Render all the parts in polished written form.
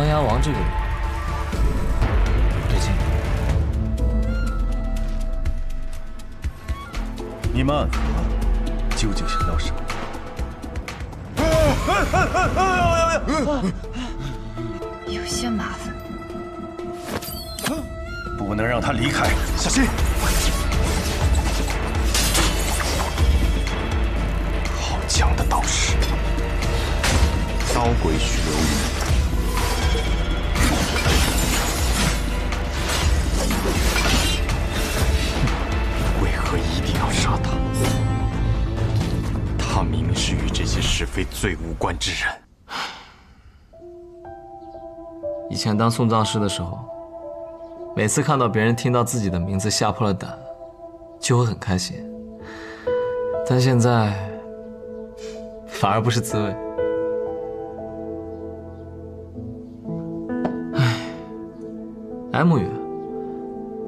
琅琊王这个人不对劲。你们暗河究竟想要什么？有些麻烦。不能让他离开，小心！好强的道士！刀鬼许流云。为何一定要杀他？他明明是与这些是非最无关之人。以前当送葬师的时候，每次看到别人听到自己的名字吓破了胆，就会很开心。但现在反而不是滋味。哎，沐雨，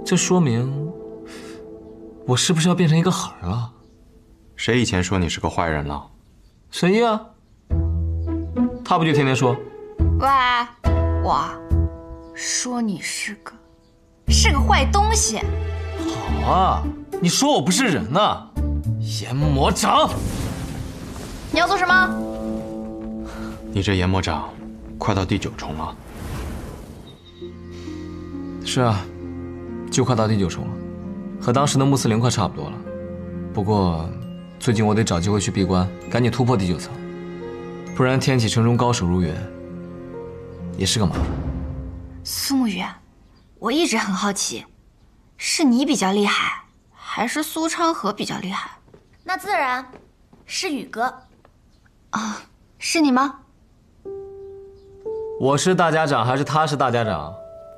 这说明我是不是要变成一个狠儿了？谁以前说你是个坏人了？神医啊，他不就天天说？喂，我说你是个坏东西。好啊，你说我不是人呐，阎魔掌！你要做什么？你这阎魔掌快到第9重了。是啊，就快到第9重了，和当时的穆斯林快差不多了。不过最近我得找机会去闭关，赶紧突破第9层，不然天启城中高手如云，也是个麻烦。苏沐雨，我一直很好奇，是你比较厉害，还是苏昌河比较厉害？那自然是宇哥。啊，是你吗？我是大家长还是他是大家长？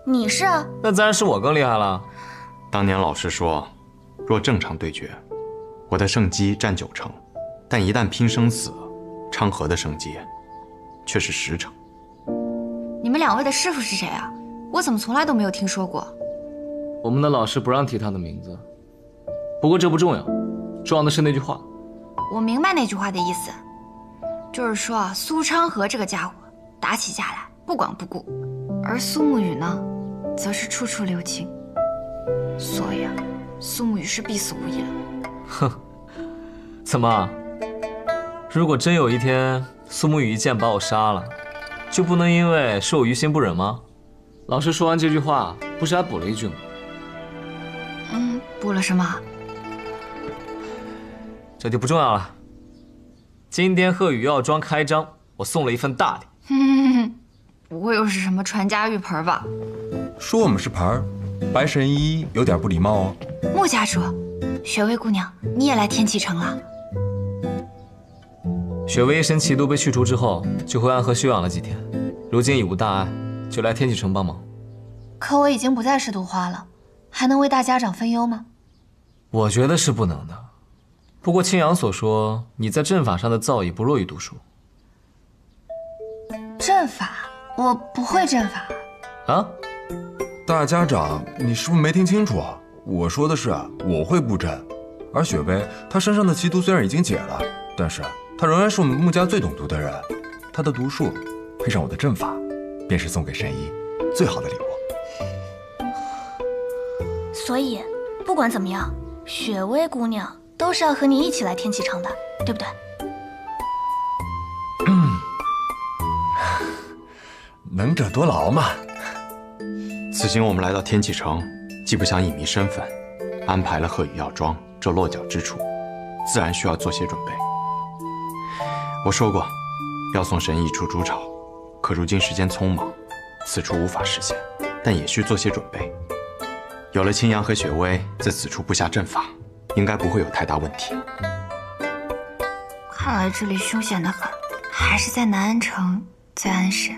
你是啊？那自然是我更厉害了。当年老师说，若正常对决，我的胜机占9成，但一旦拼生死，昌河的胜机却是10成。你们2位的师傅是谁啊？我怎么从来都没有听说过？我们的老师不让提他的名字，不过这不重要，重要的是那句话。我明白那句话的意思，就是说啊，苏昌河这个家伙打起架来不管不顾，而苏沐雨呢，则是处处留情。所以啊，苏沐雨是必死无疑了。哼，怎么？如果真有一天苏沐雨一剑把我杀了，就不能因为是我于心不忍吗？老师说完这句话，不是还补了一句吗？补了什么？这就不重要了。今天鹤羽药庄开张，我送了一份大礼。不会又是什么传家玉盆吧？说我们是盆儿，白神医有点不礼貌哦。穆家主，雪薇姑娘，你也来天启城了？雪薇一身奇毒被去除之后，就回暗河休养了几天，如今已无大碍，就来天启城帮忙。可我已经不再是毒花了，还能为大家长分忧吗？我觉得是不能的。不过青阳所说，你在阵法上的造诣不弱于毒术。阵法？我不会阵法。啊？大家长，你是不是没听清楚啊？我说的是我会布阵，而雪薇她身上的奇毒虽然已经解了，但是她仍然是我们穆家最懂毒的人。她的毒术配上我的阵法，便是送给神医最好的礼物。所以不管怎么样，雪薇姑娘都是要和你一起来天启城的，对不对？能者多劳嘛。此行我们来到天启城，既不想隐秘身份，安排了鹤羽药庄这落脚之处，自然需要做些准备。我说过，要送神医出主草，可如今时间匆忙，此处无法实现，但也需做些准备。有了青阳和雪薇在此处布下阵法，应该不会有太大问题。看来这里凶险的很，还是在南安城最安适。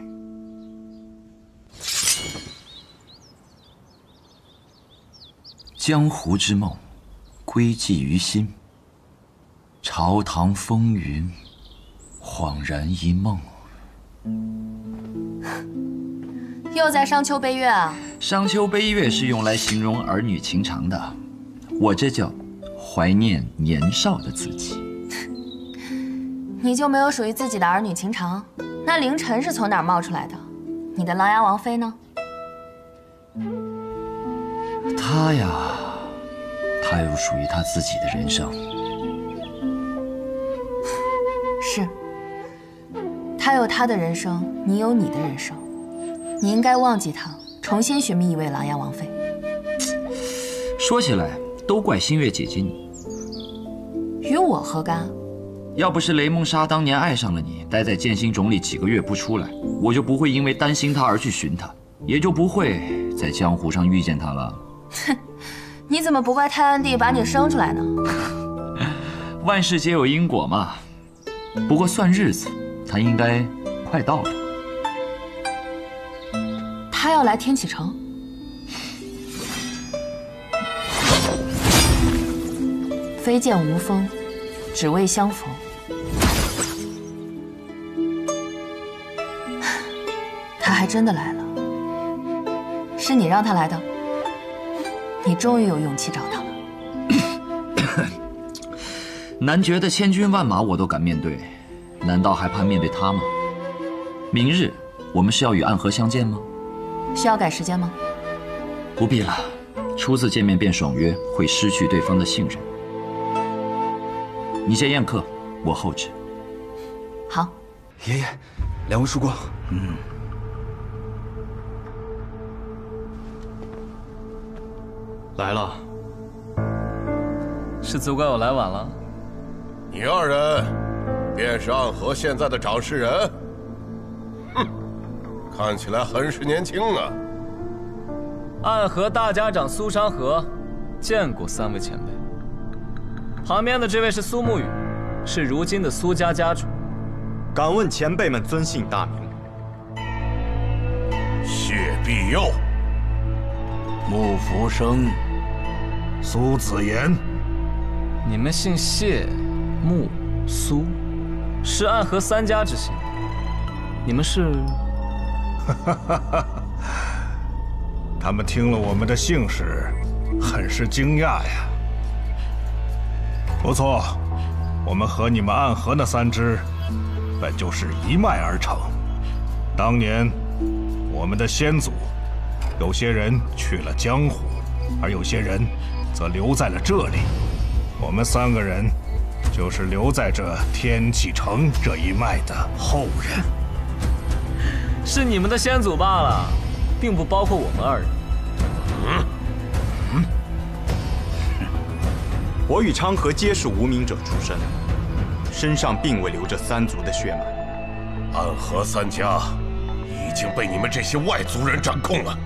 江湖之梦，归寂于心。朝堂风云，恍然一梦。又在商丘悲月啊？商丘悲月是用来形容儿女情长的，我这叫怀念年少的自己。你就没有属于自己的儿女情长？那凌晨是从哪儿冒出来的？你的琅琊王妃呢？她呀，她有属于她自己的人生。是，她有她的人生，你有你的人生。你应该忘记她，重新寻觅一位琅琊王妃。说起来，都怪星月姐姐你。与我何干？要不是雷梦莎当年爱上了你，待在剑心冢里几个月不出来，我就不会因为担心她而去寻她，也就不会在江湖上遇见她了。哼，你怎么不怪太暗帝把你生出来呢？万事皆有因果嘛。不过算日子，她应该快到了。她要来天启城？飞剑无锋，只为相逢。他还真的来了，是你让他来的。你终于有勇气找他了。男爵的千军万马我都敢面对，难道还怕面对他吗？明日我们是要与暗河相见吗？需要改时间吗？不必了，初次见面便爽约，会失去对方的信任。你先宴客，我后旨。好。爷爷，两位叔公。来了。是责怪我来晚了？你二人便是暗河现在的掌事人？哼，看起来很是年轻啊。暗河大家长苏山河，见过三位前辈。旁边的这位是苏沐雨，是如今的苏家家主。敢问前辈们尊姓大名？谢必佑、穆福生、苏子言。你们姓谢、穆、苏，是暗河三家之姓。你们是？他们听了我们的姓氏，很是惊讶呀。不错，我们和你们暗河那三支，本就是一脉而成。当年，我们的先祖，有些人去了江湖，而有些人则留在了这里。我们三个人，就是留在这天启城这一脉的后人。是你们的先祖罢了，并不包括我们二人。我与昌河皆是无名者出身，身上并未流着三族的血脉。暗河三家已经被你们这些外族人掌控了，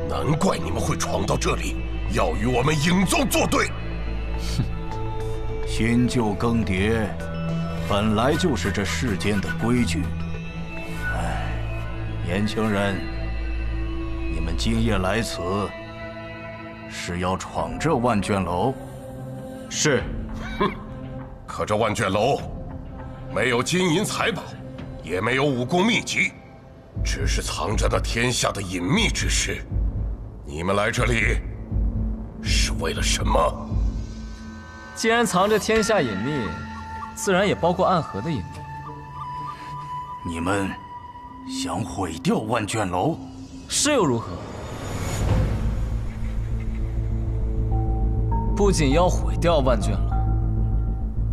难怪你们会闯到这里，要与我们影宗作对。哼，新旧更迭，本来就是这世间的规矩。哎，年轻人，你们今夜来此，是要闯这万卷楼？是。哼，可这万卷楼没有金银财宝，也没有武功秘籍，只是藏着那天下的隐秘之事。你们来这里是为了什么？既然藏着天下隐秘，自然也包括暗河的隐秘。你们想毁掉万卷楼？是又如何？不仅要毁掉万卷楼，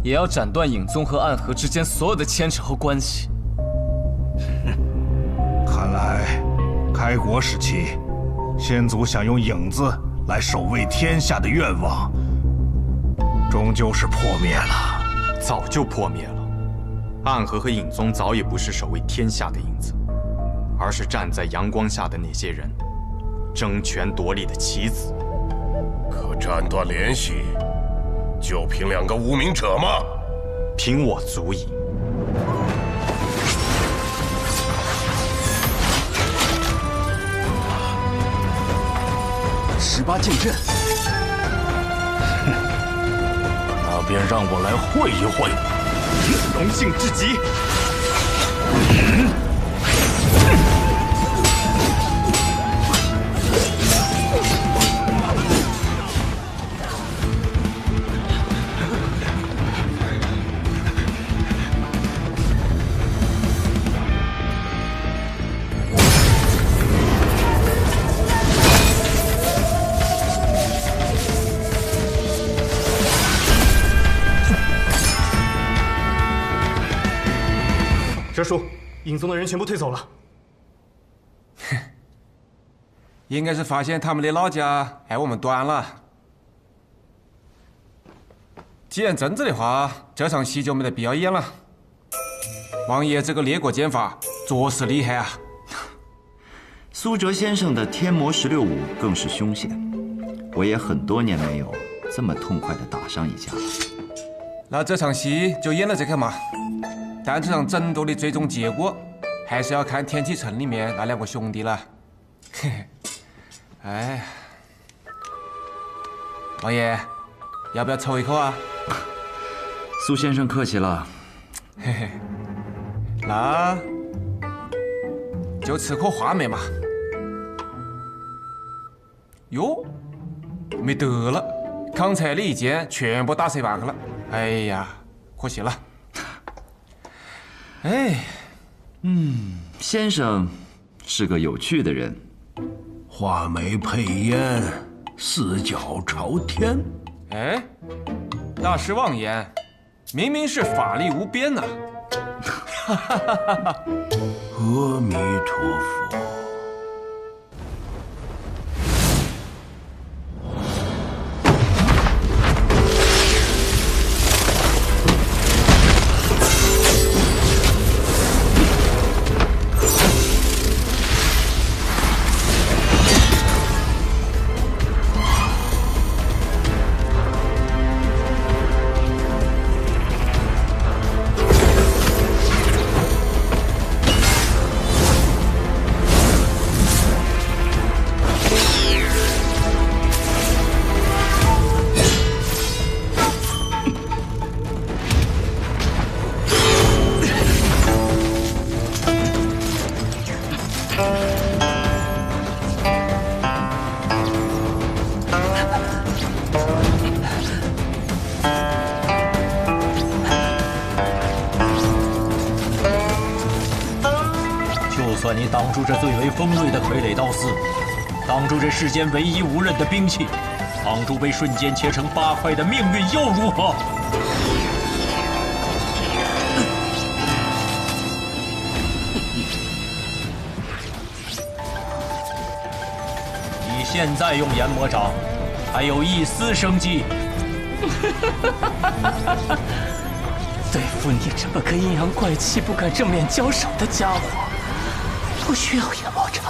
也要斩断影宗和暗河之间所有的牵扯和关系。看来，开国时期，先祖想用影子来守卫天下的愿望，终究是破灭了。早就破灭了。暗河和影宗早已不是守卫天下的影子，而是站在阳光下的那些人，争权夺利的棋子。可斩断联系，就凭两个无名者吗？凭我足矣。18剑阵，那便让我来会一会。荣幸至极。叔，引宗的人全部退走了。哼，应该是发现他们的老家挨我们端了。既然真子的话，这场戏就没得必要演了。王爷这个列国剑法着实厉害啊！苏哲先生的天魔16舞更是凶险，我也很多年没有这么痛快的打上一架。那这场戏就演了这个嘛。但这场争夺的最终结果，还是要看天启城里面那2个兄弟了。嘿嘿，哎，王爷，要不要抽一口啊？苏先生客气了。嘿嘿，那就吃颗话梅嘛。哟，没得了，刚才的一剑全部打碎半个了。哎呀，可惜了。哎，先生是个有趣的人。画眉配烟，四脚朝天。哎，大师妄言，明明是法力无边呐！哈哈哈哈哈！阿弥陀佛。算你挡住这最为锋锐的傀儡刀丝，挡住这世间唯一无刃的兵器，挡住被瞬间切成8块的命运，又如何？你现在用研魔掌，还有一丝生机。对付你这么个阴阳怪气、不敢正面交手的家伙，不需要研魔掌。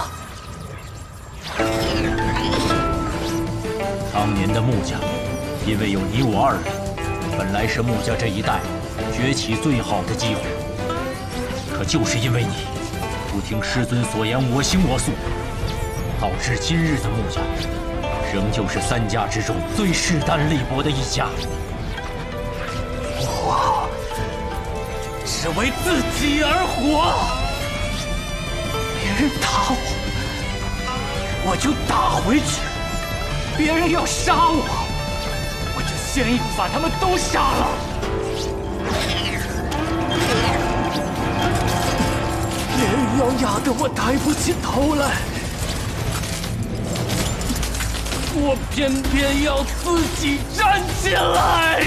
当年的穆家，因为有你我2人，本来是穆家这一代崛起最好的机会。可就是因为你不听师尊所言，我行我素，导致今日的穆家，仍旧是3家之中最势单力薄的一家。我只为自己而活。别人打我，我就打回去；别人要杀我，我就先一步把他们都杀了。别人要压得我抬不起头来，我偏偏要自己站起来。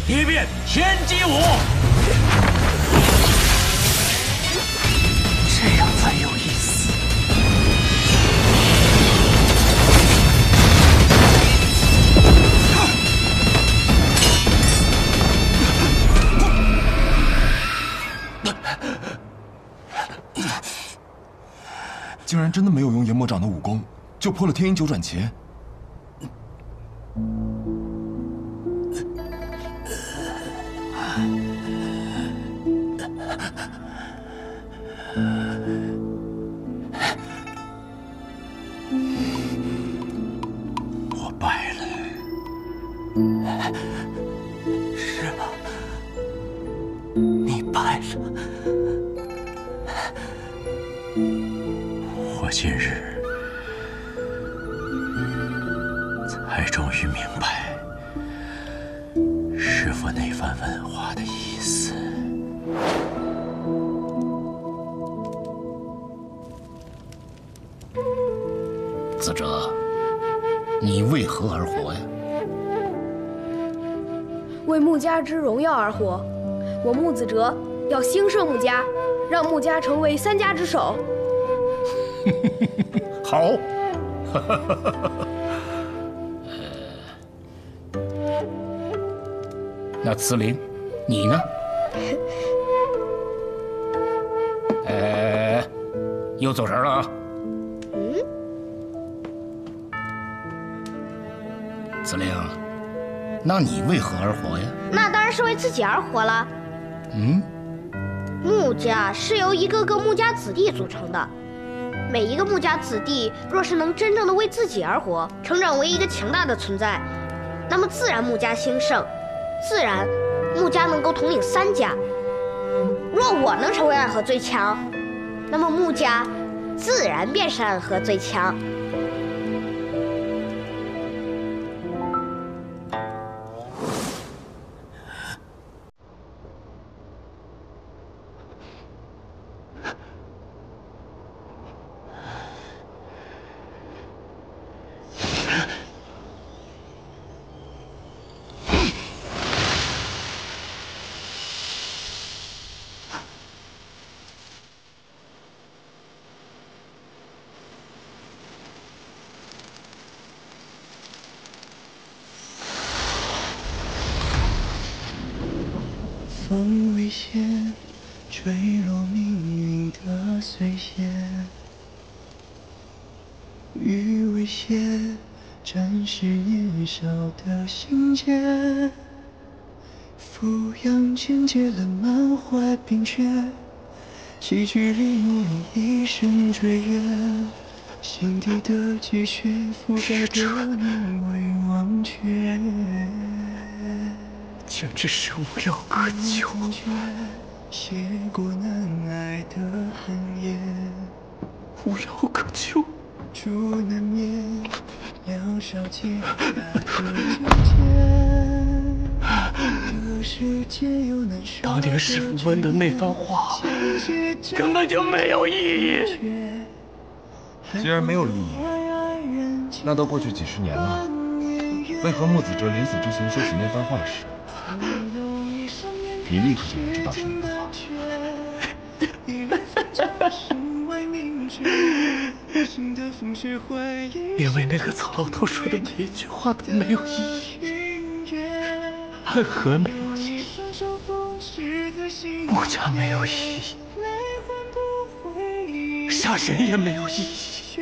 一变天机舞，这样才有意思。竟然真的没有用研魔掌的武功，就破了天鹰九转旗。我败了。是吗？你败了。我今日才终于明白师父那番问话的意思。子哲，你为何而活呀？为穆家之荣耀而活。我穆子哲要兴盛穆家，让穆家成为3家之首。好。那慈灵，你呢？又走神了啊！慈灵，那你为何而活呀？那当然是为自己而活了。穆家是由一个个穆家子弟组成的，每一个穆家子弟若是能真正的为自己而活，成长为一个强大的存在，那么自然穆家兴盛，自然穆家能够统领3家。若我能成为暗河最强，那么穆家自然便是暗河最强。风危险，坠落命运的碎屑，雨未歇，展示年少的心结，俯仰间接了满怀冰雪，戏剧里努力一生追月，心底的积雪覆盖着你未忘却。简直是无药可救，写过难挨的寒夜，无药可救，竹难灭，渺小解压的纠结。这世界有难舍当年师父问的那番话，根本就没有意义。既然没有意义，那都过去几十年了，为何穆子哲临死之前说起那番话时，你立刻就能知道是哪番话？因为那个曹老头说的每一句话都没有意义，暗河没有意义，穆家没有意义，杀人也没有意义，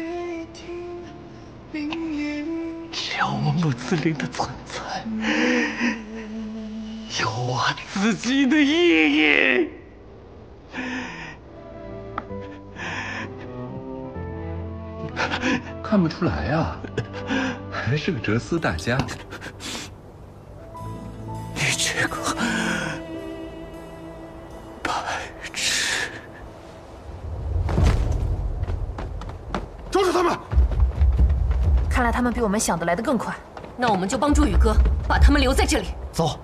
只有我穆子陵的存在有我自己的意义。看不出来呀，还是个哲思大家。你这个白痴！抓住他们！看来他们比我们想的来得更快，那我们就帮助宇哥，把他们留在这里。走。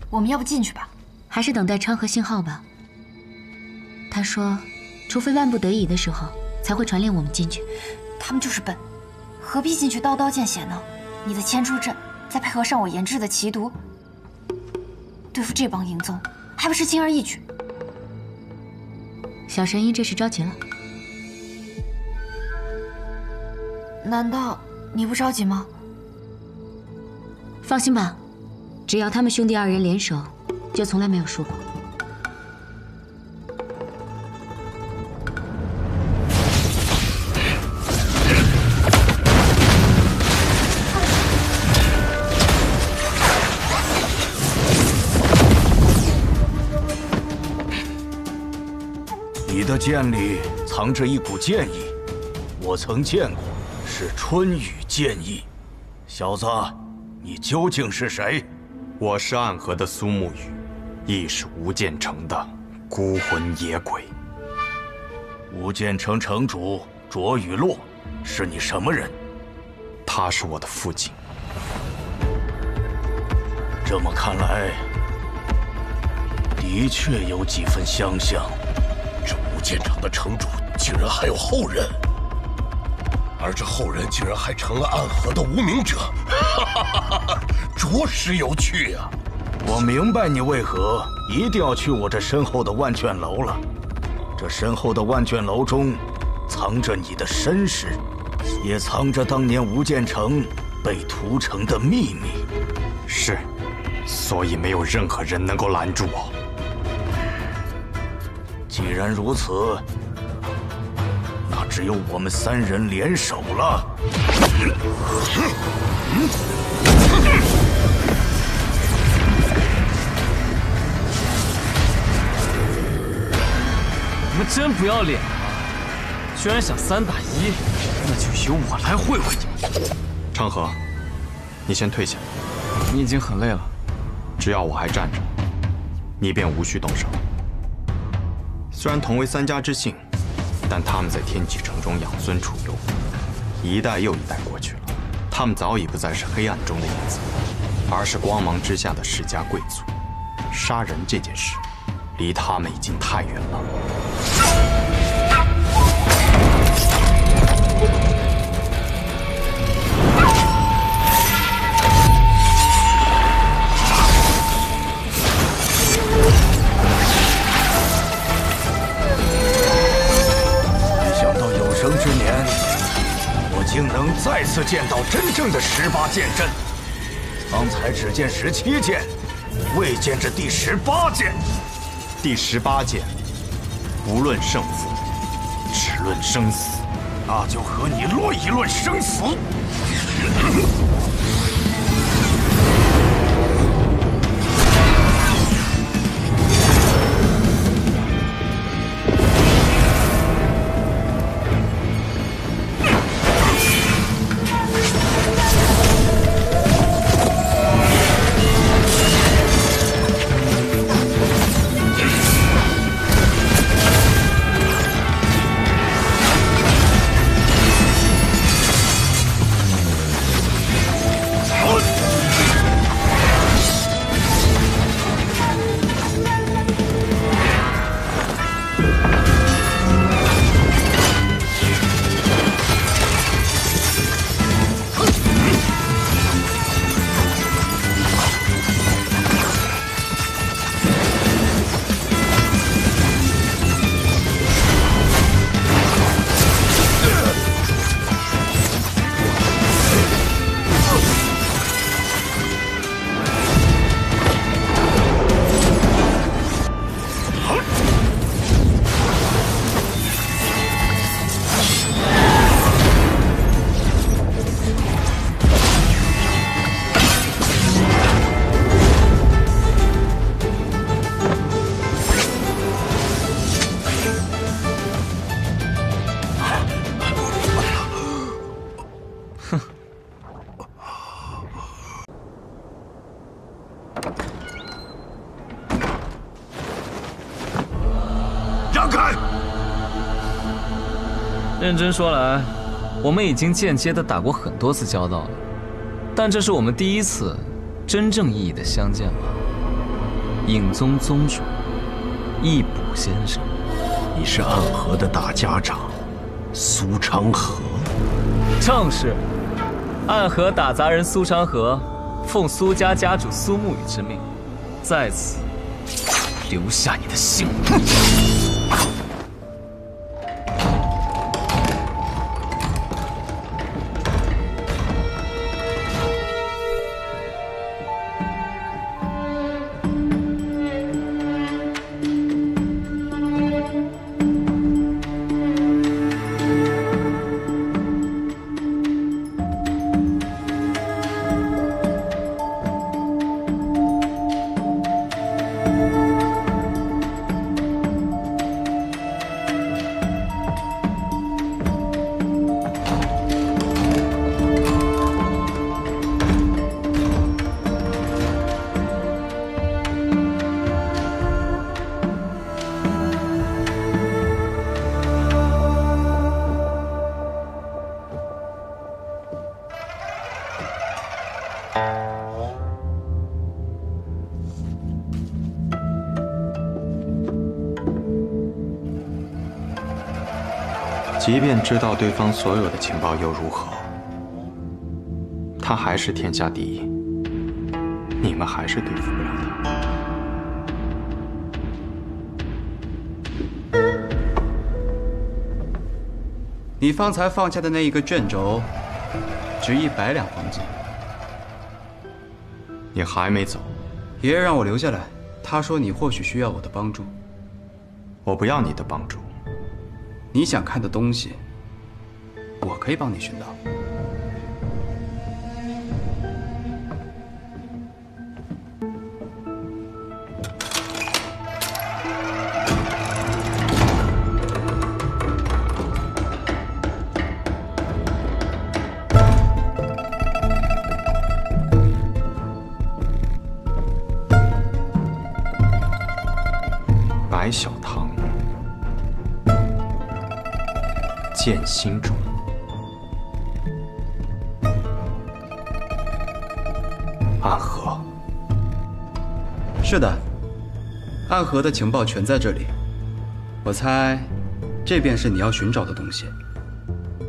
我们要不进去吧？还是等待昌河信号吧。他说，除非万不得已的时候，才会传令我们进去。他们就是笨，何必进去刀刀见血呢？你的牵出阵，再配合上我研制的奇毒，对付这帮淫宗，还不是轻而易举？小神医这是着急了。难道你不着急吗？放心吧，只要他们兄弟2人联手，就从来没有输过。你的剑里藏着一股剑意，我曾见过，是春雨剑意。小子，你究竟是谁？我是暗河的苏沐雨，亦是无间城的孤魂野鬼。无间城城主卓雨洛是你什么人？他是我的父亲。这么看来，的确有几分相像。这无间城的城主竟然还有后人，而这后人竟然还成了暗河的无名者，着实有趣呀！我明白你为何一定要去我这身后的万卷楼了。这身后的万卷楼中，藏着你的身世，也藏着当年吴建成被屠城的秘密。是，所以没有任何人能够拦住我。既然如此，那只有我们3人联手了。你们真不要脸啊！居然想3打1，那就由我来会会你们。昌河，你先退下。你已经很累了，只要我还站着，你便无需动手。虽然同为3家之姓，但他们在天启城中养尊处优，一代又一代过去了，他们早已不再是黑暗中的影子，而是光芒之下的世家贵族。杀人这件事，离他们已经太远了。没想到有生之年，我竟能再次见到真正的18剑阵。方才只见17剑，未见这第18剑。第18剑，不论胜负，只论生死。那就和你论一论生死。认真说来，我们已经间接的打过很多次交道了，但这是我们第一次真正意义的相见吧。影宗宗主，易卜先生，你是暗河的大家长，苏昌河。正是，暗河打杂人苏昌河，奉苏家家主苏沐雨之命，在此留下你的姓名。即便知道对方所有的情报又如何？他还是天下第一，你们还是对付不了他。你方才放下的那一个卷轴，值100两黄金。你还没走？爷爷让我留下来，他说你或许需要我的帮助。我不要你的帮助。你想看的东西，我可以帮你寻到。白小堂，剑心中，暗河。是的，暗河的情报全在这里。我猜，这便是你要寻找的东西。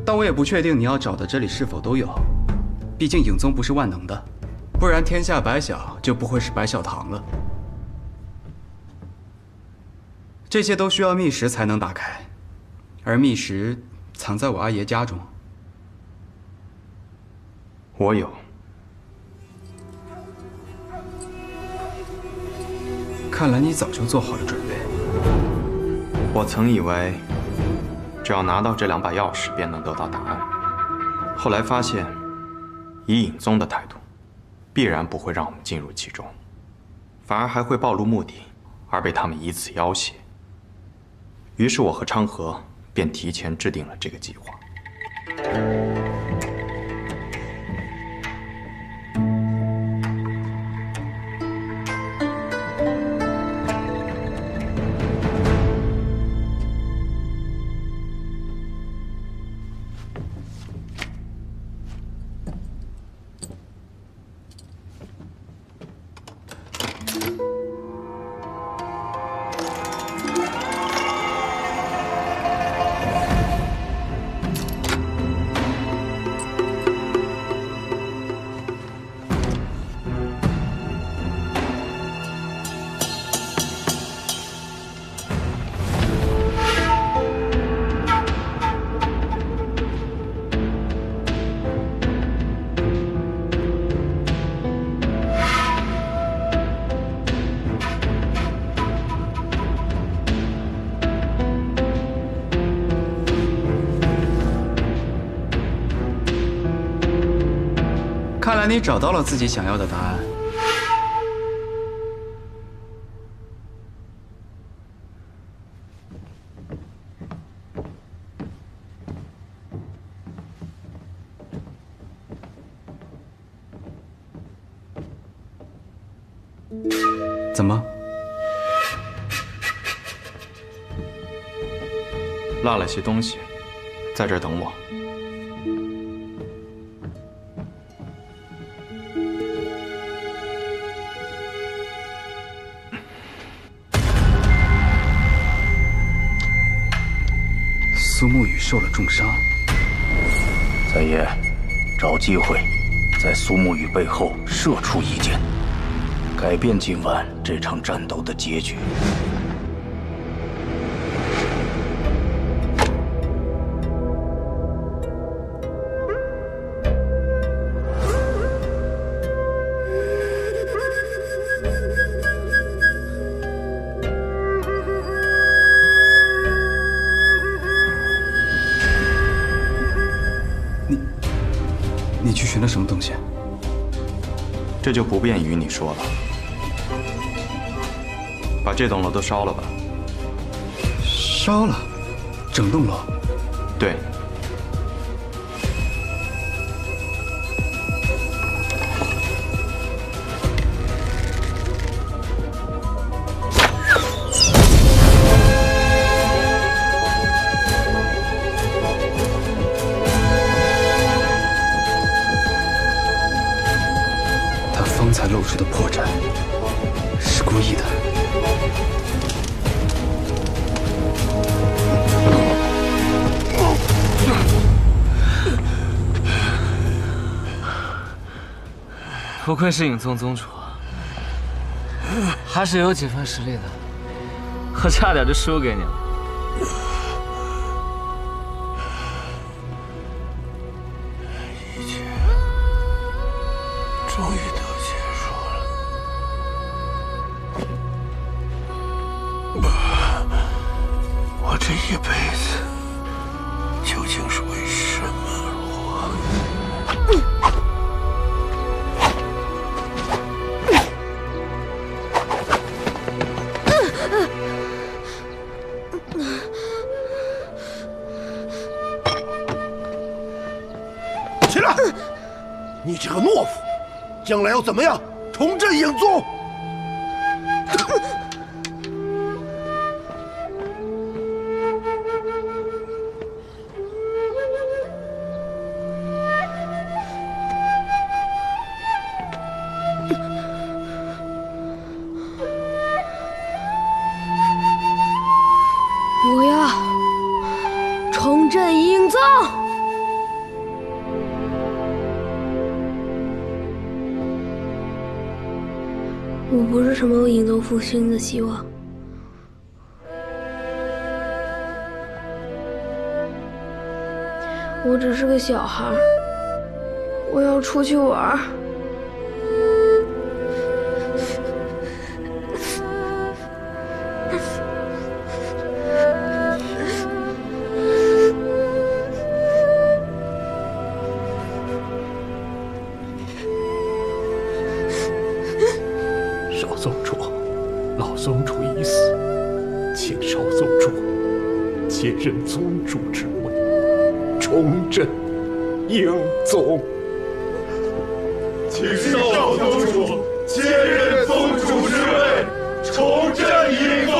但我也不确定你要找的这里是否都有，毕竟影宗不是万能的，不然天下白小就不会是白小堂了。这些都需要密石才能打开，而密石藏在我阿爷家中。我有。看来你早就做好了准备。我曾以为，只要拿到这2把钥匙便能得到答案，后来发现，以影宗的态度，必然不会让我们进入其中，反而还会暴露目的，而被他们以此要挟。于是我和昌河便提前制定了这个计划。看来你找到了自己想要的答案。怎么？落了些东西，在这儿等我。苏沐雨受了重伤，三爷，找机会在苏沐雨背后射出一箭，改变今晚这场战斗的结局。你去寻了什么东西？这就不便与你说了。把这栋楼都烧了吧。烧了？整栋楼？对。方才露出的破绽，是故意的。不愧是影宗宗主，还是有几分实力的。我差点就输给你了。一切终于都结束了。我这一辈子究竟是为什么而活？起来！你这个懦夫，将来要怎么样重振影宗？我要重振影宗。我不是什么影宗复兴的希望，我只是个小孩，我要出去玩。少宗主，老宗主已死，请少宗主接任宗主之位，重振影宗。请少宗主接任宗主之位，重振影宗。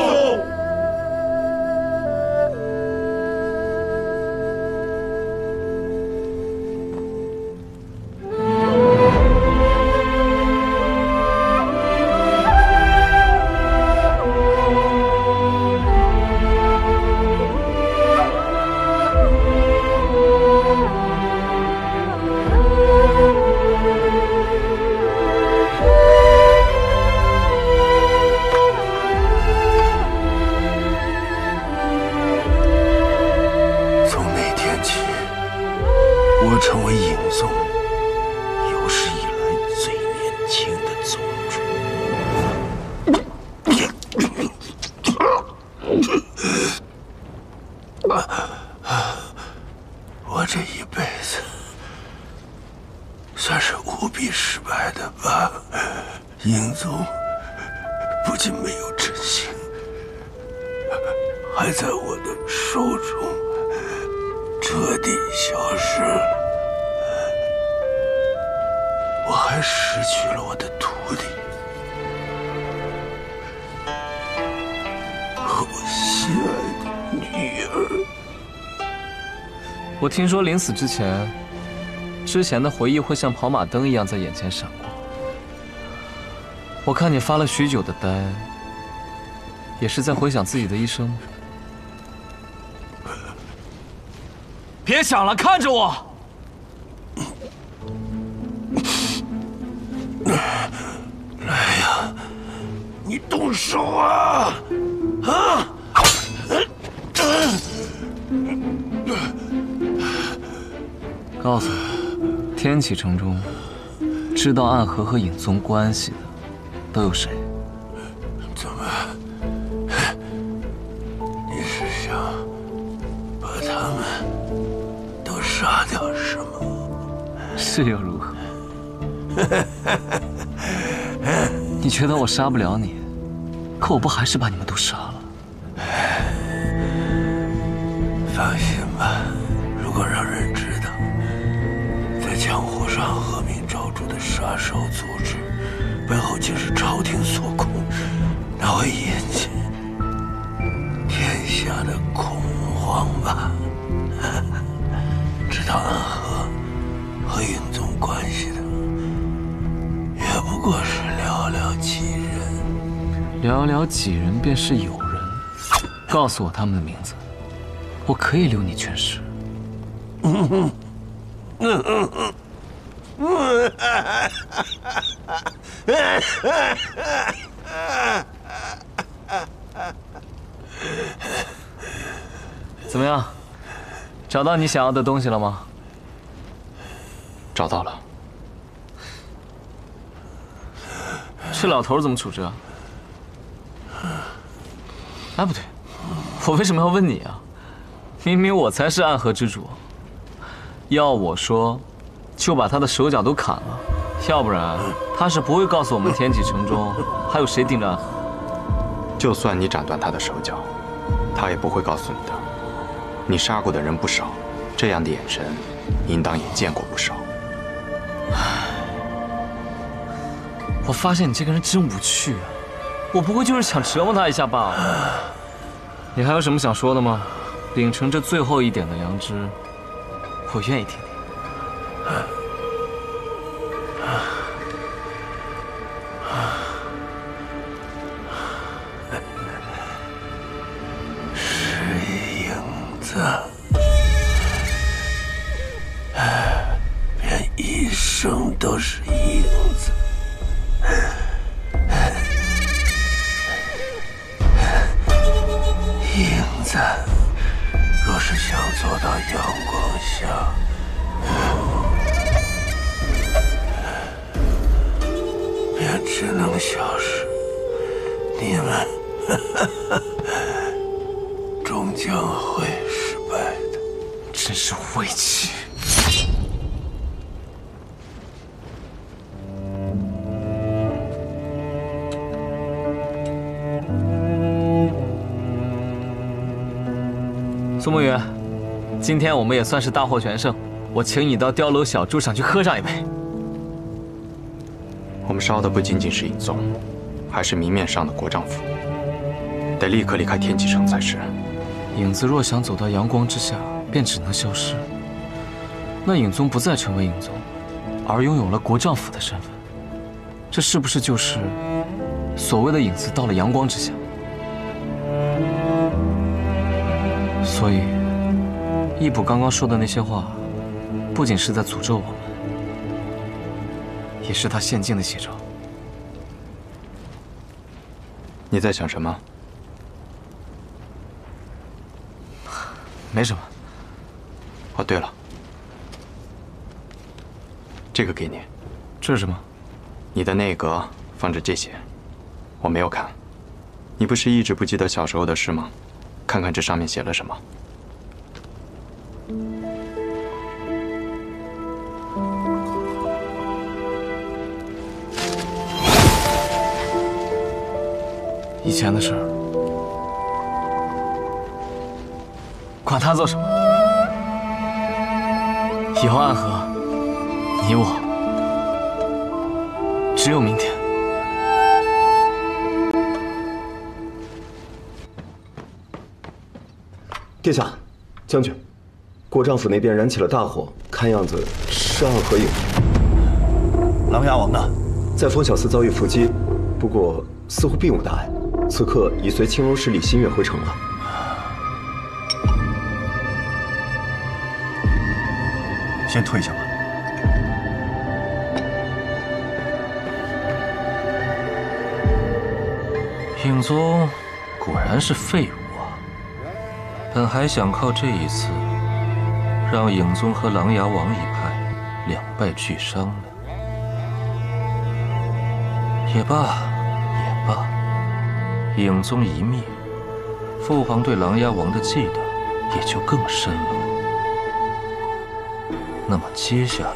我成为影宗有史以来最年轻的宗主。我这一辈子算是无比失败的吧？影宗不仅没有振兴，还在我的手中彻底消失了。我还失去了我的徒弟和我心爱的女儿。我听说临死之前，之前的回忆会像跑马灯一样在眼前闪过。我看你发了许久的呆，也是在回想自己的一生吗？别想了，看着我。来呀，你动手啊！啊！告诉我，天启城中知道暗河和影宗关系的都有谁？怎么？你是想把他们都杀掉是吗？是又如何？你觉得我杀不了你，可我不还是把你们都杀了？放心吧，如果让人知道，在江湖上恶名昭著的杀手组织背后竟是朝廷所控，那会引起天下的恐慌吧？知道暗河和影宗关系的，也不过是寥寥几人。寥寥几人便是友人。告诉我他们的名字，我可以留你全尸。怎么样？找到你想要的东西了吗？找到了。这老头怎么处置啊？哎，不对，我为什么要问你啊？明明我才是暗河之主。要我说，就把他的手脚都砍了，要不然他是不会告诉我们天启城中还有谁盯着暗河。就算你斩断他的手脚，他也不会告诉你的。你杀过的人不少，这样的眼神，应当也见过不少。我发现你这个人真无趣啊！我不过就是想折磨他一下罢了。你还有什么想说的吗？秉承着最后一点的良知，我愿意听听。是影子，便一生都是影子。影子，若是想做到阳光下，便只能消失。你们终将会失败的。真是无畏气！苏沐雨，今天我们也算是大获全胜，我请你到碉楼小筑上去喝上一杯。我们烧的不仅仅是影宗，还是明面上的国丈府，得立刻离开天启城才是。影子若想走到阳光之下，便只能消失。那影宗不再成为影宗，而拥有了国丈府的身份，这是不是就是所谓的影子到了阳光之下？所以，义卜刚刚说的那些话，不仅是在诅咒我们，也是他现境的写照。你在想什么？没什么。哦，对了，这个给你。这是什么？你的内阁放着这些，我没有看。你不是一直不记得小时候的事吗？看看这上面写了什么。以前的事儿，管他做什么。以后暗河，你我只有明天。殿下，将军，国丈府那边燃起了大火，看样子是暗河影。琅琊王呢？在风小寺遭遇伏击，不过似乎并无大碍，此刻已随青楼使李新月回城了。先退下吧。影宗果然是废物。本还想靠这一次，让影宗和琅琊王一派两败俱伤呢。也罢，也罢，影宗一灭，父皇对琅琊王的忌惮也就更深了。那么接下来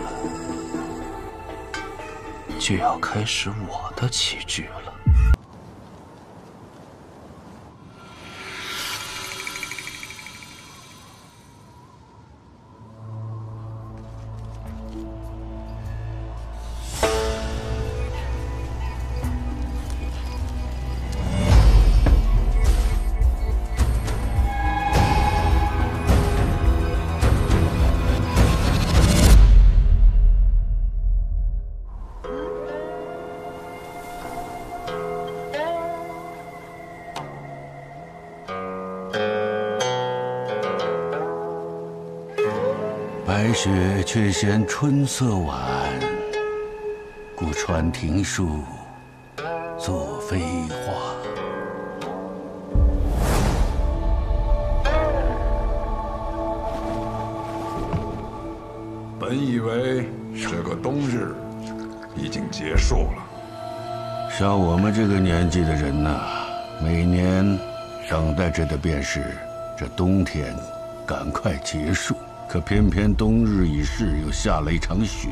就要开始我的棋局了。白雪却嫌春色晚，故传庭书做飞花。本以为这个冬日已经结束了。像我们这个年纪的人呐，每年等待着的便是这冬天赶快结束。可偏偏冬日已逝，又下了一场雪。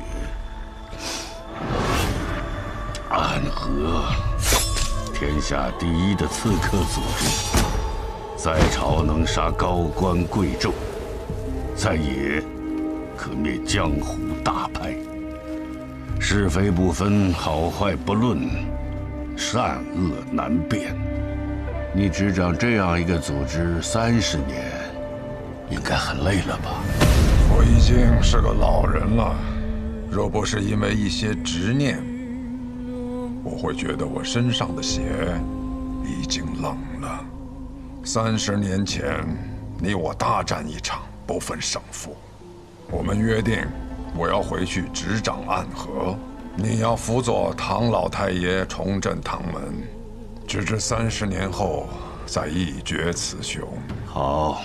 暗河，天下第一的刺客组织，在朝能杀高官贵胄，在野可灭江湖大派。是非不分，好坏不论，善恶难辨。你执掌这样一个组织30年，应该很累了吧？我已经是个老人了，若不是因为一些执念，我会觉得我身上的血已经冷了。30年前，你我大战一场，不分胜负。我们约定，我要回去执掌暗河，你要辅佐唐老太爷重振唐门，直至30年后再一决雌雄。好。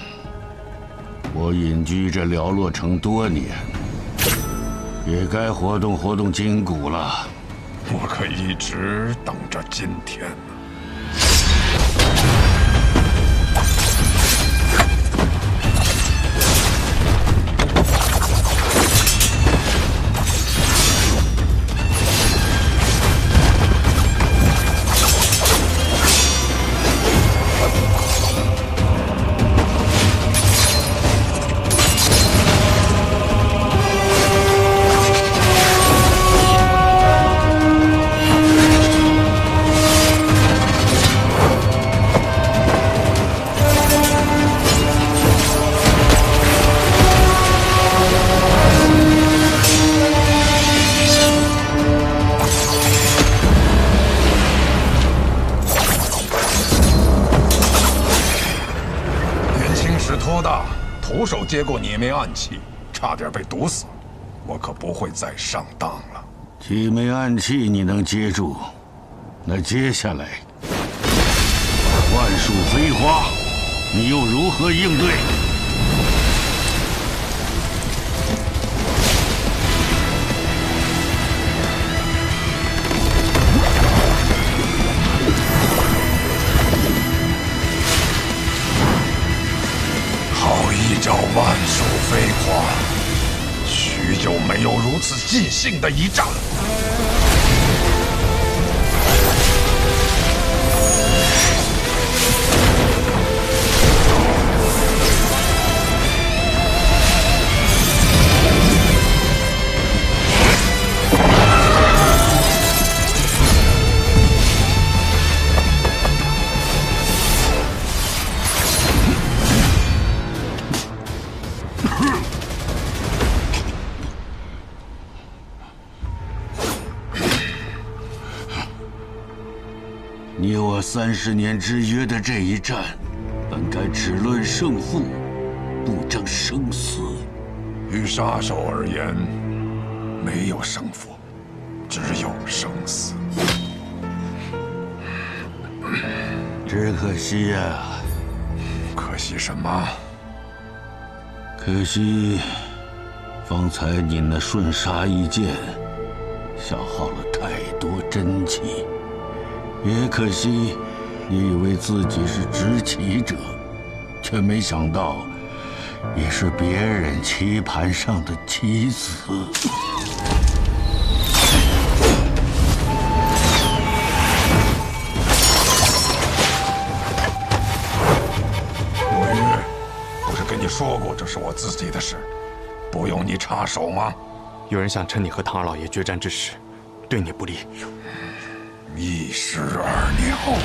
我隐居这寥落城多年，也该活动活动筋骨了。我可一直等着今天呢。徒手接过铁眉暗器，差点被毒死，我可不会再上当了。铁眉暗器你能接住，那接下来万树飞花，你又如何应对？一招万树飞花，许久没有如此尽兴的一战。你我30年之约的这一战，本该只论胜负，不争生死。于杀手而言，没有胜负，只有生死。只可惜呀，可惜什么？可惜，方才你那瞬杀一剑，消耗了太多真气。也可惜，你以为自己是执棋者，却没想到，也是别人棋盘上的棋子。罗玉，不是跟你说过这是我自己的事，不用你插手吗？有人想趁你和唐二老爷决战之时，对你不利。一石二鸟。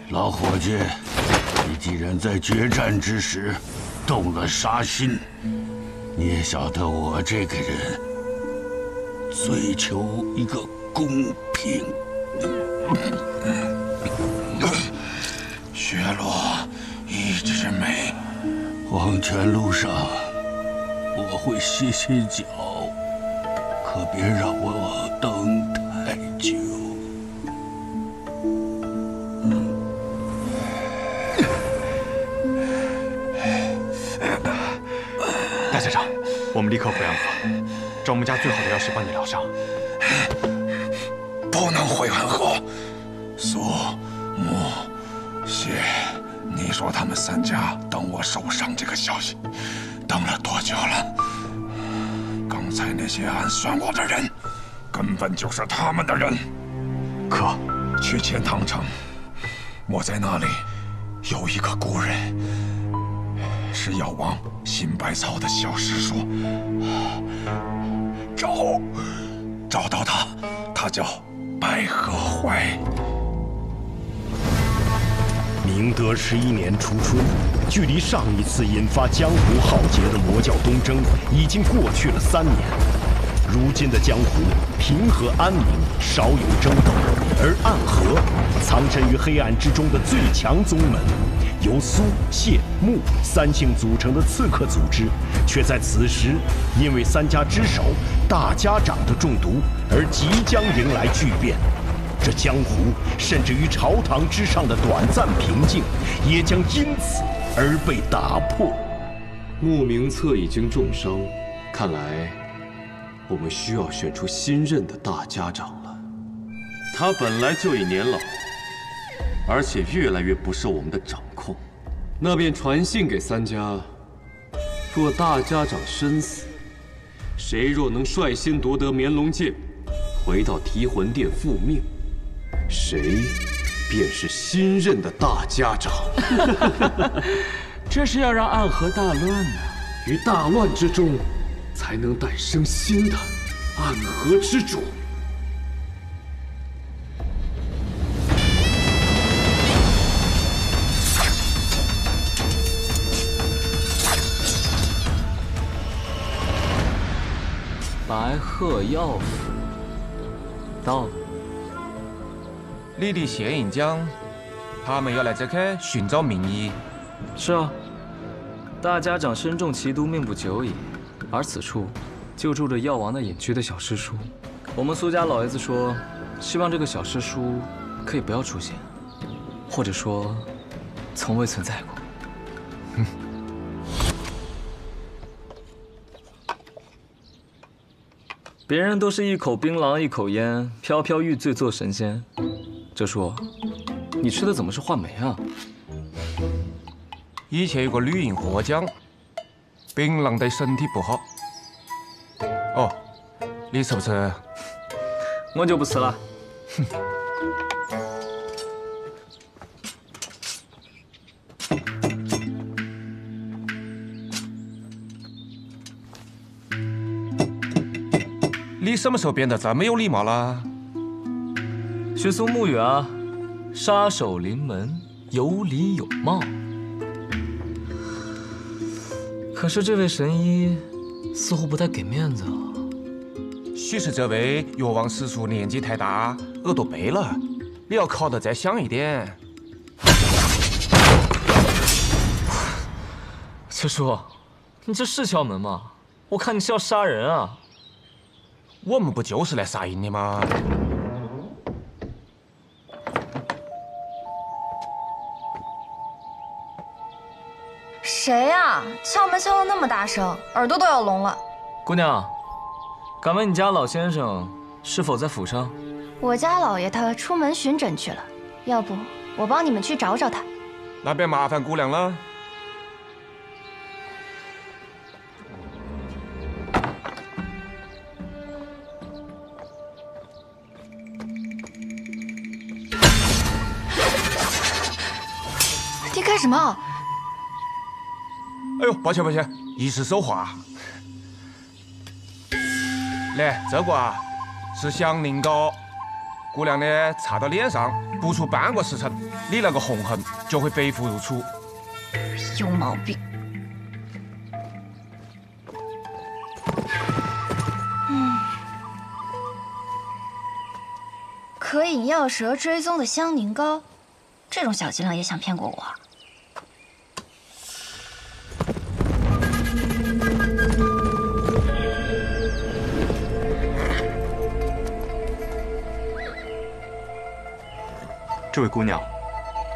老伙计，你既然在决战之时动了杀心，你也晓得我这个人追求一个公平。雪落一直美，黄泉路上我会歇歇脚，可别让我等太久。大家长，我们立刻回安河，找穆家最好的药师帮你疗伤。不能回安河，苏、穆、谢，你说他们三家等我受伤这个消息，等了多久了？刚才那些暗算我的人，根本就是他们的人。可去钱塘城，我在那里有一个故人，是药王辛百草的小师叔。找到他，他叫白鹤怀。明德11年初春，距离上一次引发江湖浩劫的魔教东征已经过去了3年。如今的江湖平和安宁，少有争斗，而暗河藏身于黑暗之中的最强宗门，由苏、谢、穆3姓组成的刺客组织，却在此时因为3家之首大家长的中毒而即将迎来巨变。这江湖甚至于朝堂之上的短暂平静，也将因此而被打破。穆明策已经重伤，看来我们需要选出新任的大家长了。他本来就已年老，而且越来越不受我们的掌控。那便传信给3家，若大家长身死，谁若能率先夺得绵龙剑，回到提魂殿复命，谁便是新任的大家长。这是要让暗河大乱呢。于大乱之中，才能诞生新的暗河之主。白鹤药府到了。你的谢银江，他们要来这里寻找名医。是啊，大家长身中奇毒，命不久矣。而此处就住着药王的隐居的小师叔。我们苏家老爷子说，希望这个小师叔可以不要出现，或者说，从未存在过。别人都是一口槟榔一口烟，飘飘欲醉做神仙。这叔，你吃的怎么是话梅啊？以前有个女人和我讲，槟榔对身体不好。哦，你吃不吃？我就不吃了。你什么时候变得这么有礼貌了？学苏沐雨啊，杀手临门，有礼有貌。可是这位神医似乎不太给面子啊。许是这位药王师叔年纪太大，耳朵背了，你要考得再响一点。七叔，你这是敲门吗？我看你是要杀人啊！我们不就是来杀人的吗？谁呀？敲门敲得那么大声，耳朵都要聋了。姑娘，敢问你家老先生是否在府上？我家老爷他出门巡诊去了，要不我帮你们去找找他。那便麻烦姑娘了。你干什么？哎呦，抱歉抱歉，一时手滑。来，这个啊是响铃膏，姑娘呢擦到脸上，不出半个时辰，你那个红痕就会白肤如初。有毛病。可引药蛇追踪的香凝膏，这种小伎俩也想骗过我？这位姑娘，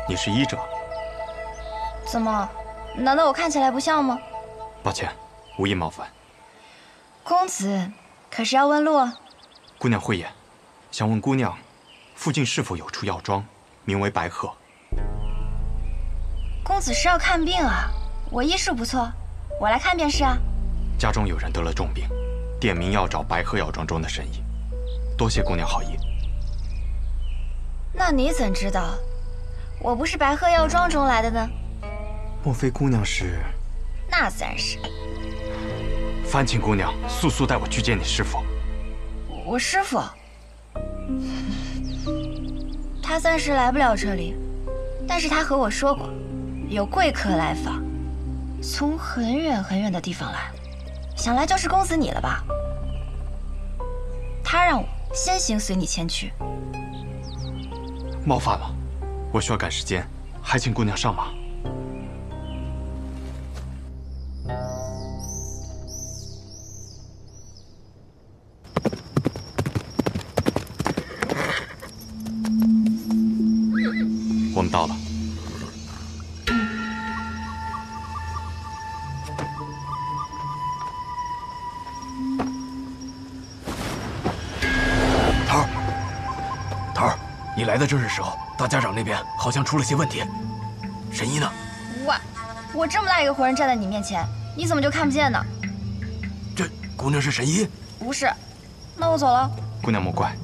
你是医者？怎么？难道我看起来不像吗？抱歉，无意冒犯。公子，可是要问路啊？姑娘慧眼，想问姑娘，附近是否有处药庄，名为白鹤？公子是要看病啊？我医术不错，我来看便是啊。家中有人得了重病，点名要找白鹤药庄中的神医，多谢姑娘好意。那你怎知道我不是白鹤药庄中来的呢？莫非姑娘是？那自然是。烦请姑娘速速带我去见你师父。我师父，他暂时来不了这里，但是他和我说过，有贵客来访，从很远很远的地方来，想来就是公子你了吧？他让我先行随你前去。冒犯了，我需要赶时间，还请姑娘上马。我们到了。桃儿，你来的正是时候，大家长那边好像出了些问题。神医呢？我这么大一个活人站在你面前，你怎么就看不见呢？这姑娘是神医？不是，那我走了。姑娘莫怪，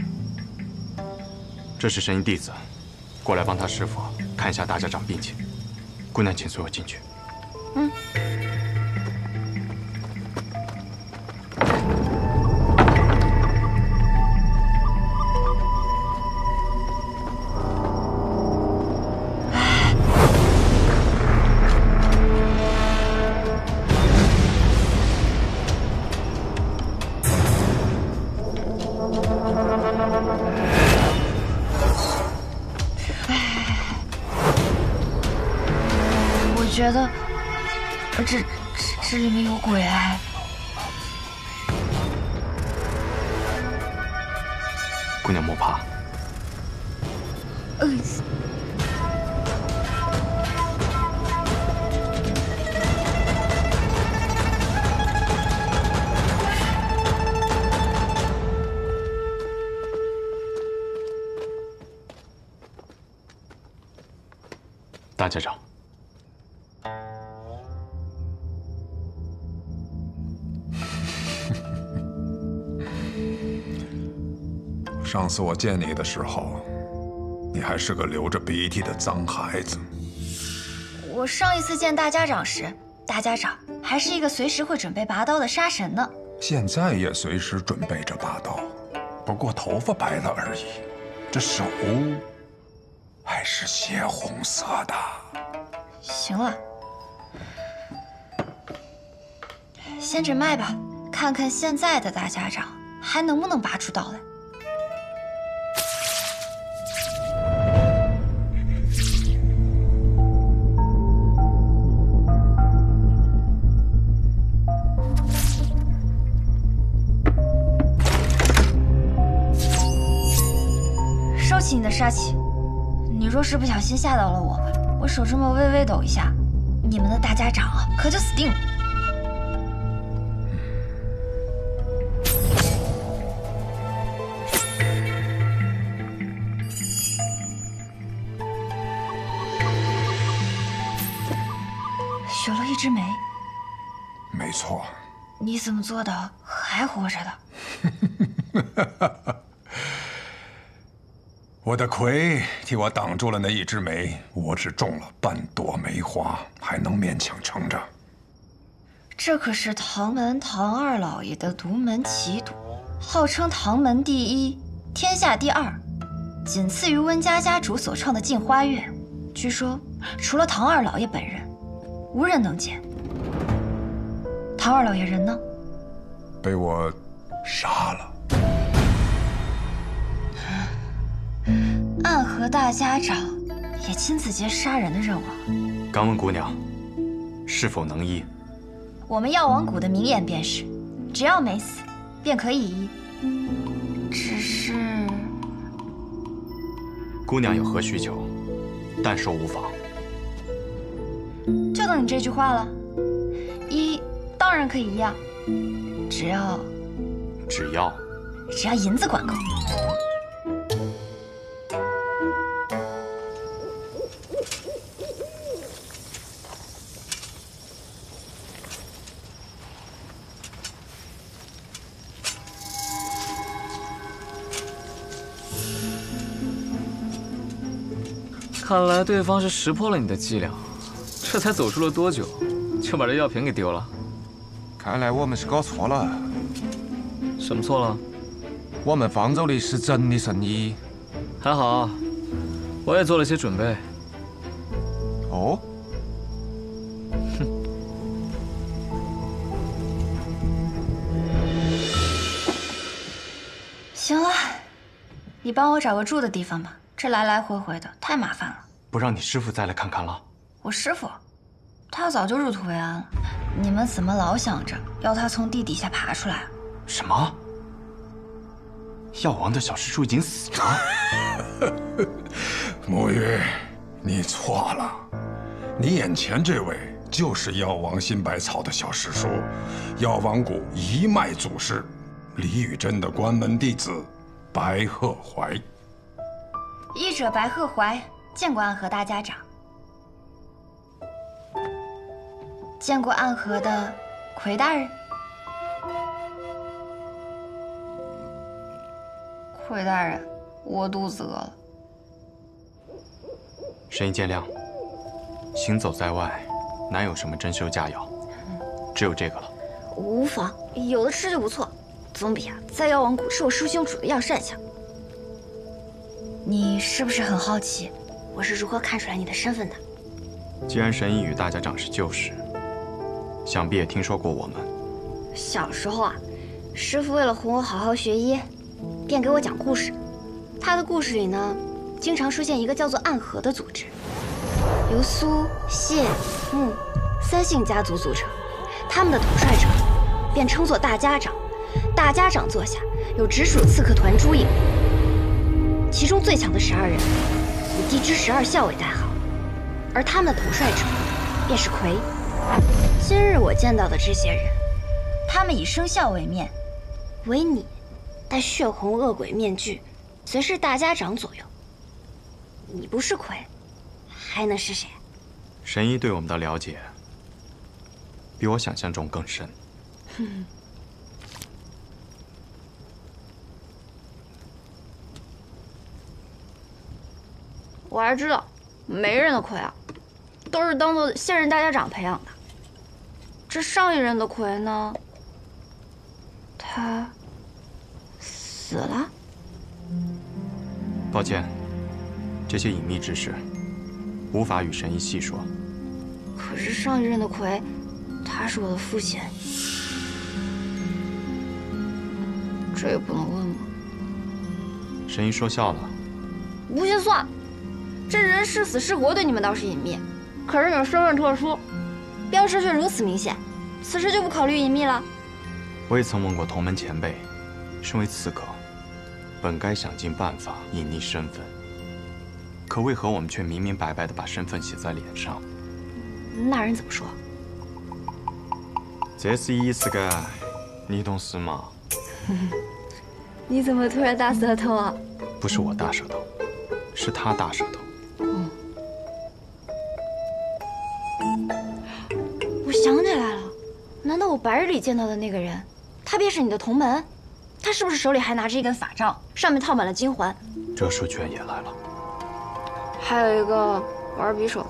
这是神医弟子，过来帮他师父看一下大家长病情。姑娘，请随我进去。嗯。我觉得这里面有鬼哎！姑娘莫怕。大家长。上次我见你的时候，你还是个流着鼻涕的脏孩子。我上一次见大家长时，大家长还是一个随时会准备拔刀的杀神呢。现在也随时准备着拔刀，不过头发白了而已。这手还是血红色的。行了，先诊脉吧，看看现在的大家长还能不能拔出刀来。收起你的杀气，你若是不小心吓到了我，我手这么微微抖一下，你们的大家长啊可就死定了。许了一枝梅。没错。你怎么做到还活着的？我的魁替我挡住了那一枝梅，我只种了半朵梅花，还能勉强撑着。这可是唐门唐二老爷的独门奇毒，号称唐门第一，天下第二，仅次于温家家主所创的镜花月。据说除了唐二老爷本人，无人能见。唐二老爷人呢？被我杀了。暗河大家长也亲自接杀人的任务。敢问姑娘，是否能医？我们药王谷的名言便是：只要没死，便可以医。只是，姑娘有何需求，但说无妨。就等你这句话了。医当然可以医啊，只要银子管够。看来对方是识破了你的伎俩，这才走出了多久，就把这药瓶给丢了。看来我们是搞错了。什么错了？我们放走的是真的神医。还好，我也做了些准备。哦。行了，你帮我找个住的地方吧。这来来回回的太麻烦了。不让你师傅再来看看了？我师傅，他早就入土为安了。你们怎么老想着要他从地底下爬出来？什么？药王的小师叔已经死了？沐玉，你错了，你眼前这位就是药王新百草的小师叔，药王谷一脉祖师李宇珍的关门弟子白鹤怀。医者白鹤怀，见过暗河大家长。见过暗河的魁大人。魁大人，我肚子饿了。神医见谅，行走在外，难有什么珍馐佳肴，只有这个了。无妨，有的吃就不错，总比在药王谷吃我师兄煮的药膳香。你是不是很好奇，我是如何看出来你的身份的？既然神医与大家长是旧识，想必也听说过我们。小时候师父为了哄我好好学医，便给我讲故事。他的故事里呢，经常出现一个叫做暗河的组织，由苏、谢、穆三姓家族组成。他们的统帅者便称作大家长，大家长座下有直属刺客团诸营。其中最强的12人以地支12校为代号，而他们的统帅者便是魁。今日我见到的这些人，他们以生肖为面，唯你戴血红恶鬼面具，随侍大家长左右。你不是魁，还能是谁？神医对我们的了解，比我想象中更深。我还知道，每人的魁都是当做现任大家长培养的。这上一任的魁呢，他死了。抱歉，这些隐秘之事无法与神医细说。可是上一任的魁，他是我的父亲，这也不能问吗？神医说笑了。不信算。这人是死是活对你们倒是隐秘，可是你身份特殊，标识却如此明显，此时就不考虑隐秘了。我也曾问过同门前辈，身为刺客，本该想尽办法隐匿身份，可为何我们却明明白白地把身份写在脸上？那人怎么说？这是意思个，你懂事吗？你怎么突然大舌头啊？不是我大舌头，是他大舌头。我想起来了，难道我白日里见到的那个人，他便是你的同门？他是不是手里还拿着一根法杖，上面套满了金环？这书居然也来了。还有一个玩匕首，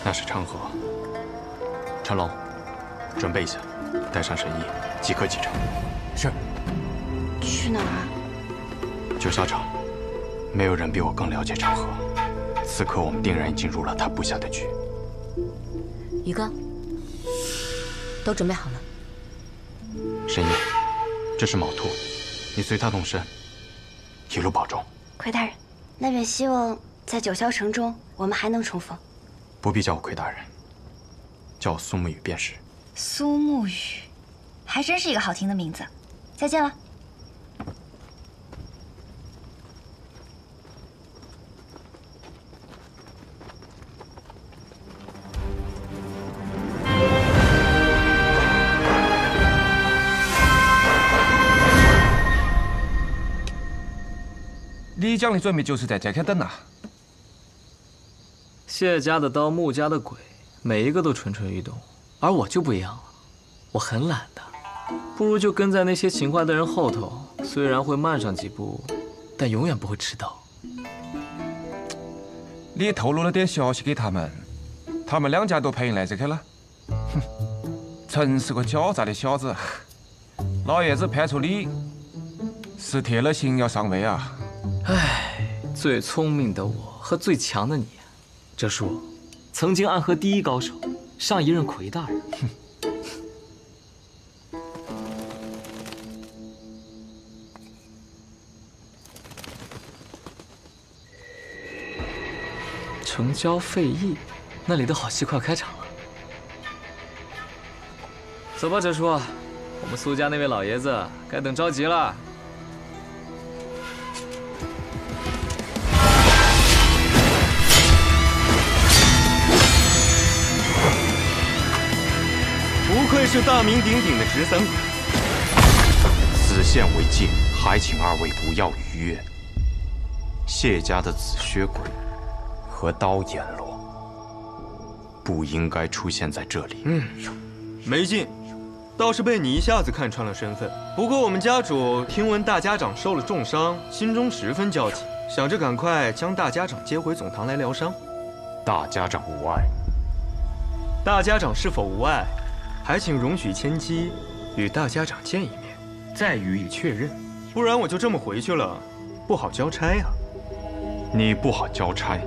那是昌河。成龙，准备一下，带上神医，即刻启程。是。去哪儿啊？九霄场。没有人比我更了解长河，此刻我们定然已经入了他布下的局。宇哥，都准备好了。神医，这是卯兔，你随他动身，一路保重。魁大人，那便希望在九霄城中，我们还能重逢。不必叫我魁大人，叫我苏沐雨便是。苏沐雨，还真是一个好听的名字。再见了。你讲的准备就是在这开等啊？谢家的刀，穆家的鬼，每一个都蠢蠢欲动，而我就不一样了，我很懒的，不如就跟在那些勤快的人后头，虽然会慢上几步，但永远不会迟到。你透露了点消息给他们，他们两家都配应来这开了。哼，真是个狡诈的小子。老爷子派出你，是铁了心要上位啊。唉，最聪明的我和最强的你，这是我曾经暗河第一高手，上一任魁大人。城郊废驿，那里的好戏快开场了。走吧，哲叔，我们苏家那位老爷子该等着急了。不愧是大名鼎鼎的直三鬼，此线为界，还请二位不要逾越。谢家的紫靴鬼和刀阎罗不应该出现在这里。没劲，倒是被你一下子看穿了身份。不过我们家主听闻大家长受了重伤，心中十分焦急，想着赶快将大家长接回总堂来疗伤。大家长无碍。大家长是否无碍？还请容许千机与大家长见一面，再予以确认。不然我就这么回去了，不好交差啊。你不好交差，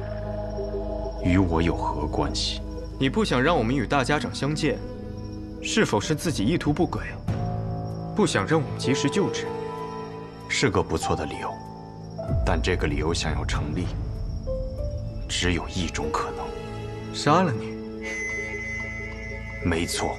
与我有何关系？你不想让我们与大家长相见，是否是自己意图不轨？不想让我们及时救治？是个不错的理由，但这个理由想要成立，只有一种可能：杀了你。没错。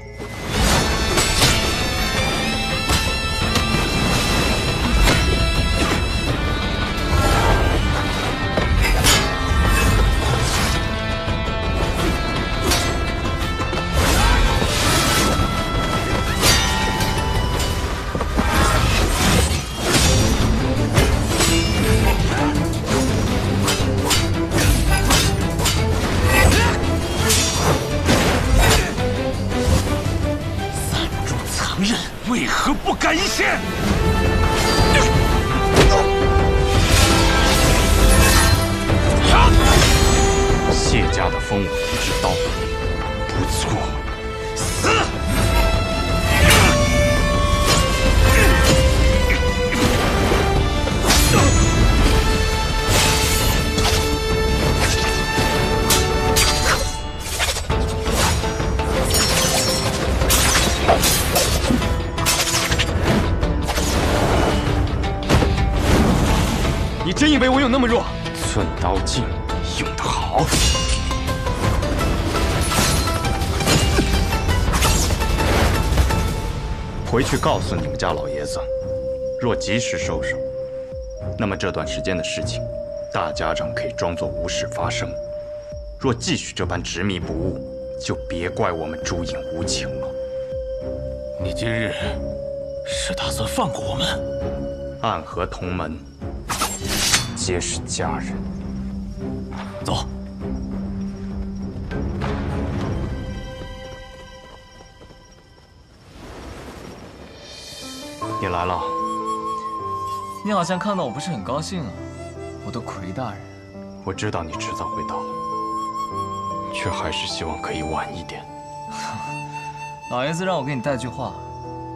为何不敢一献？谢家的风舞一之刀，不错。死！你真以为我有那么弱？寸刀劲，用得好。回去告诉你们家老爷子，若及时收手，那么这段时间的事情，大家长可以装作无事发生；若继续这般执迷不悟，就别怪我们朱隐无情了。你今日是打算放过我们？暗河同门，皆是家人。走。你来了。你好像看到我不是很高兴啊，我的魁大人。我知道你迟早会到，却还是希望可以晚一点。老爷子让我给你带句话，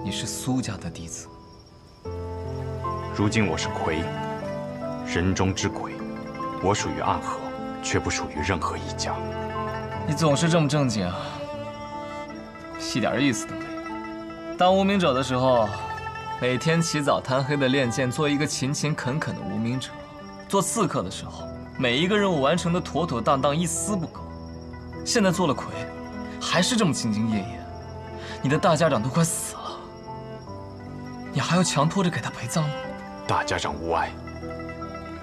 你是苏家的弟子。如今我是魁，人中之魁，我属于暗河，却不属于任何一家。你总是这么正经啊，一点意思都没有。当无名者的时候，每天起早贪黑的练剑，做一个勤勤恳恳的无名者，做刺客的时候，每一个任务完成的妥妥当当，一丝不苟。现在做了魁，还是这么兢兢业业。你的大家长都快死了，你还要强拖着给他陪葬吗？大家长无碍，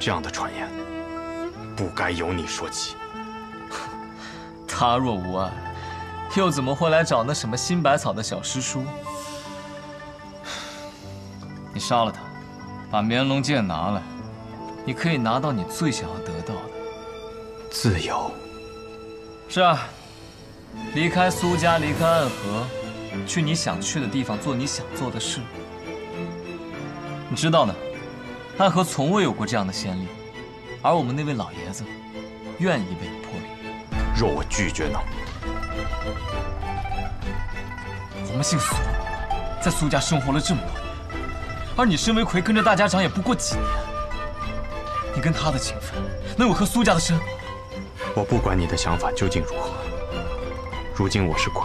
这样的传言不该由你说起。他若无碍，又怎么会来找那什么新百草的小师叔？你杀了他，把绵龙剑拿来，你可以拿到你最想要得到的自由。是啊，离开苏家，离开暗河，去你想去的地方，做你想做的事。你知道呢，暗河从未有过这样的先例，而我们那位老爷子愿意为你破例。若我拒绝呢？我们姓苏，在苏家生活了这么多年，而你身为魁，跟着大家长也不过几年，你跟他的情分能有和苏家的深？我不管你的想法究竟如何，如今我是魁，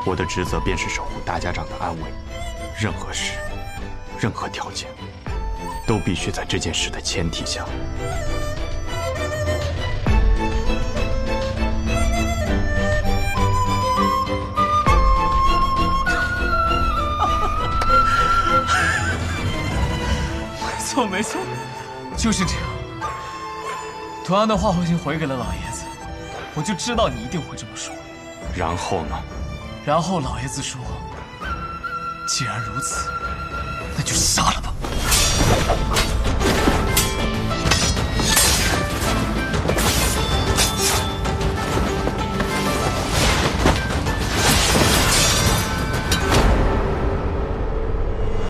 我的职责便是守护大家长的安危。任何事，任何条件，都必须在这件事的前提下。没错，就是这样。同样的话我已经回给了老爷子，我就知道你一定会这么说。然后呢？然后老爷子说，既然如此，那就杀了吧。